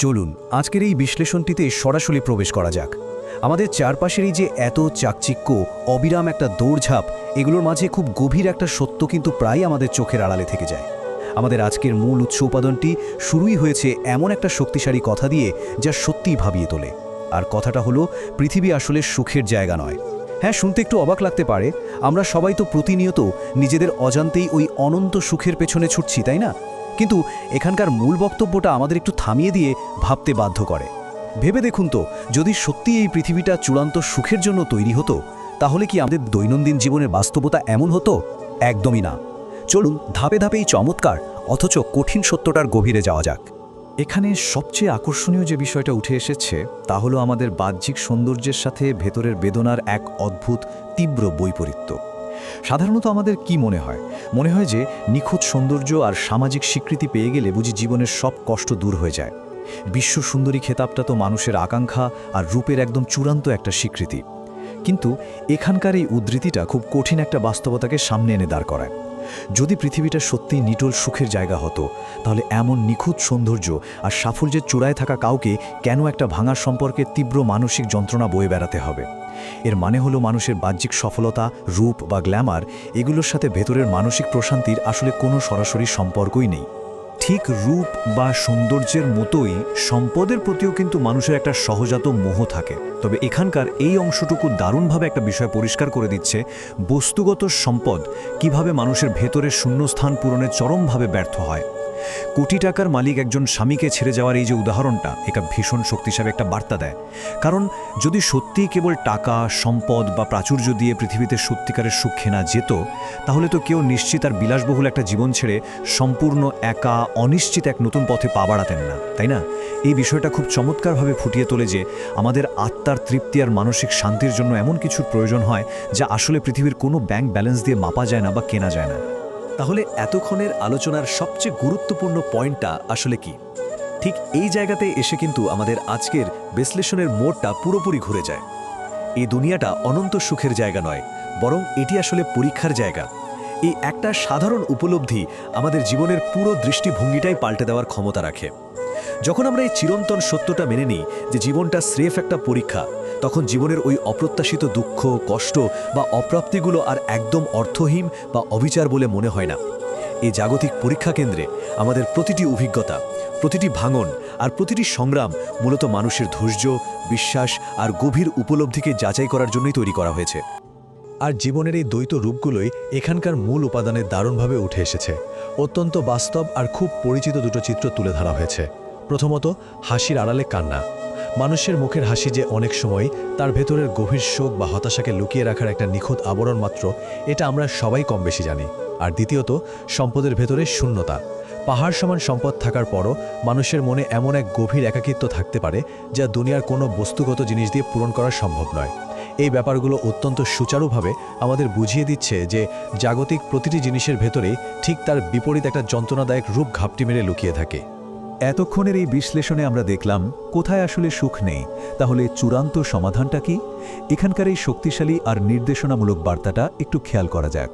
চলুন আজকের এই বিশ্লেষণটিতে সরাসরি প্রবেশ করা যাক। আমাদের চারপাশেরই যে এত চাকচিক্য, অবিরাম একটা দৌড়ঝাঁপ, এগুলোর মাঝে খুব গভীর একটা সত্য কিন্তু প্রায় আমাদের চোখের আড়ালে থেকে যায়। আমাদের আজকের মূল উৎস উপাদানটি শুরুই হয়েছে এমন একটা শক্তিশালী কথা দিয়ে, যা সত্যিই ভাবিয়ে তোলে। আর কথাটা হলো, পৃথিবী আসলে সুখের জায়গা নয়। হ্যাঁ, শুনতে একটু অবাক লাগতে পারে। আমরা সবাই তো প্রতিনিয়ত নিজেদের অজান্তেই ওই অনন্ত সুখের পেছনে ছুটছি, তাই না? কিন্তু এখানকার মূল বক্তব্যটা আমাদের একটু থামিয়ে দিয়ে ভাবতে বাধ্য করে। ভেবে দেখুন তো, যদি সত্যি এই পৃথিবীটা চূড়ান্ত সুখের জন্য তৈরি হতো, তাহলে কি আমাদের দৈনন্দিন জীবনের বাস্তবতা এমন হতো? একদমই না। চলুন ধাপে ধাপে এই চমৎকার অথচ কঠিন সত্যটার গভীরে যাওয়া যাক। এখানে সবচেয়ে আকর্ষণীয় যে বিষয়টা উঠে এসেছে, তা হলো আমাদের বাহ্যিক সৌন্দর্যের সাথে ভেতরের বেদনার এক অদ্ভুত তীব্র বৈপরীত্য। সাধারণত আমাদের কি মনে হয়? মনে হয় যে নিখুঁত সৌন্দর্য আর সামাজিক স্বীকৃতি পেয়ে গেলে বুঝি জীবনের সব কষ্ট দূর হয়ে যায়। বিশ্ব সুন্দরী খেতাবটা তো মানুষের আকাঙ্ক্ষা আর রূপের একদম চূড়ান্ত একটা স্বীকৃতি। কিন্তু এখানকার এই উদ্ধৃতিটা খুব কঠিন একটা বাস্তবতাকে সামনে এনে দাঁড় করায়। যদি পৃথিবীটা সত্যিই নিটোল সুখের জায়গা হতো, তাহলে এমন নিখুঁত সৌন্দর্য আর সাফল্যের চূড়ায় থাকা কাউকে কেন একটা ভাঙার সম্পর্কে তীব্র মানসিক যন্ত্রণা বয়ে বেড়াতে হবে? এর মানে হলো, মানুষের বাহ্যিক সফলতা, রূপ বা গ্ল্যামার, এগুলোর সাথে ভেতরের মানসিক প্রশান্তির আসলে কোনো সরাসরি সম্পর্কই নেই। ঠিক রূপ বা সৌন্দর্যের মতোই সম্পদের প্রতিও কিন্তু মানুষের একটা সহজাত মোহ থাকে। তবে এখানকার এই অংশটুকু দারুণভাবে একটা বিষয় পরিষ্কার করে দিচ্ছে, বস্তুগত সম্পদ কিভাবে মানুষের ভেতরের শূন্যস্থান পূরণে চরমভাবে ব্যর্থ হয়। কোটি টাকার মালিক একজন স্বামীকে ছেড়ে যাওয়ার এই যে উদাহরণটা, এটা ভীষণ শক্তিশালী একটা বার্তা দেয়। কারণ যদি সত্যিই কেবল টাকা, সম্পদ বা প্রাচুর্য দিয়ে পৃথিবীতে সত্যিকারের সুখ কেনা যেত, তাহলে তো কেউ নিশ্চিত আর বিলাসবহুল একটা জীবন ছেড়ে সম্পূর্ণ একা, অনিশ্চিত এক নতুন পথে পা বাড়াতেন না, তাই না? এই বিষয়টা খুব চমৎকারভাবে ফুটিয়ে তোলে যে আমাদের আত্মার তৃপ্তি আর মানসিক শান্তির জন্য এমন কিছুর প্রয়োজন হয়, যা আসলে পৃথিবীর কোনো ব্যাংক ব্যালেন্স দিয়ে মাপা যায় না বা কেনা যায় না। তাহলে এতক্ষণের আলোচনার সবচেয়ে গুরুত্বপূর্ণ পয়েন্টটা আসলে কি? ঠিক এই জায়গাতে এসে কিন্তু আমাদের আজকের বিশ্লেষণের মোড়টা পুরোপুরি ঘুরে যায়। এই দুনিয়াটা অনন্ত সুখের জায়গা নয়, বরং এটি আসলে পরীক্ষার জায়গা। এই একটা সাধারণ উপলব্ধি আমাদের জীবনের পুরো দৃষ্টিভঙ্গিটাই পাল্টে দেওয়ার ক্ষমতা রাখে। যখন আমরা এই চিরন্তন সত্যটা মেনে নিই যে জীবনটা স্রেফ একটা পরীক্ষা, তখন জীবনের ওই অপ্রত্যাশিত দুঃখ, কষ্ট বা অপ্রাপ্তিগুলো আর একদম অর্থহীন বা অবিচার বলে মনে হয় না। এই জাগতিক পরীক্ষা কেন্দ্রে আমাদের প্রতিটি অভিজ্ঞতা, প্রতিটি ভাঙন আর প্রতিটি সংগ্রাম মূলত মানুষের ধৈর্য, বিশ্বাস আর গভীর উপলব্ধিকে যাচাই করার জন্যই তৈরি করা হয়েছে। আর জীবনের এই দ্বৈত রূপগুলোই এখানকার মূল উপাদানে দারুণভাবে উঠে এসেছে। অত্যন্ত বাস্তব আর খুব পরিচিত দুটো চিত্র তুলে ধরা হয়েছে। প্রথমত, হাসির আড়ালে কান্না। মানুষের মুখের হাসি যে অনেক সময় তার ভেতরের গভীর শোক বা হতাশাকে লুকিয়ে রাখার একটা নিখুঁত আবরণ মাত্র, এটা আমরা সবাই কম বেশি জানি। আর দ্বিতীয়ত, সম্পদের ভেতরে শূন্যতা। পাহাড় সমান সম্পদ থাকার পরও মানুষের মনে এমন এক গভীর একাকিত্ব থাকতে পারে, যা দুনিয়ার কোনো বস্তুগত জিনিস দিয়ে পূরণ করা সম্ভব নয়। এই ব্যাপারগুলো অত্যন্ত সুচারুভাবে আমাদের বুঝিয়ে দিচ্ছে যে জাগতিক প্রতিটি জিনিসের ভেতরেই ঠিক তার বিপরীত একটা যন্ত্রণাদায়ক রূপ ঘাপটি মেরে লুকিয়ে থাকে। এতক্ষণের এই বিশ্লেষণে আমরা দেখলাম কোথায় আসলে সুখ নেই, তাহলে চূড়ান্ত সমাধানটা কি? এখানকার এই শক্তিশালী আর নির্দেশনামূলক বার্তাটা একটু খেয়াল করা যাক।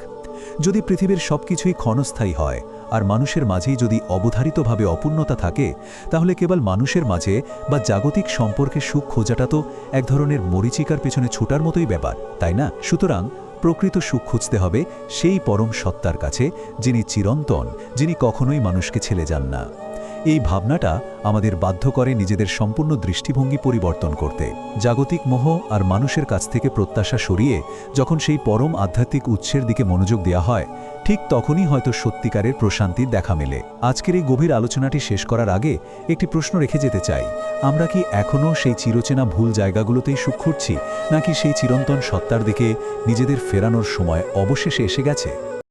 যদি পৃথিবীর সবকিছুই ক্ষণস্থায়ী হয় আর মানুষের মাঝেই যদি অবধারিতভাবে অপূর্ণতা থাকে, তাহলে কেবল মানুষের মাঝে বা জাগতিক সম্পর্কে সুখ খোঁজাটা তো এক ধরনের মরীচিকার পেছনে ছোটার মতোই ব্যাপার, তাই না? সুতরাং প্রকৃত সুখ খুঁজতে হবে সেই পরম সত্তার কাছে, যিনি চিরন্তন, যিনি কখনোই মানুষকে ছেড়ে যান না। এই ভাবনাটা আমাদের বাধ্য করে নিজেদের সম্পূর্ণ দৃষ্টিভঙ্গি পরিবর্তন করতে। জাগতিক মোহ আর মানুষের কাছ থেকে প্রত্যাশা সরিয়ে যখন সেই পরম আধ্যাত্মিক উৎসের দিকে মনোযোগ দেওয়া হয়, ঠিক তখনই হয়তো সত্যিকারের প্রশান্তির দেখা মেলে। আজকের এই গভীর আলোচনাটি শেষ করার আগে একটি প্রশ্ন রেখে যেতে চাই। আমরা কি এখনও সেই চিরচেনা ভুল জায়গাগুলোতেই সুখ খুঁজছি, নাকি সেই চিরন্তন সত্তার দিকে নিজেদের ফেরানোর সময় অবশেষে এসে গেছে?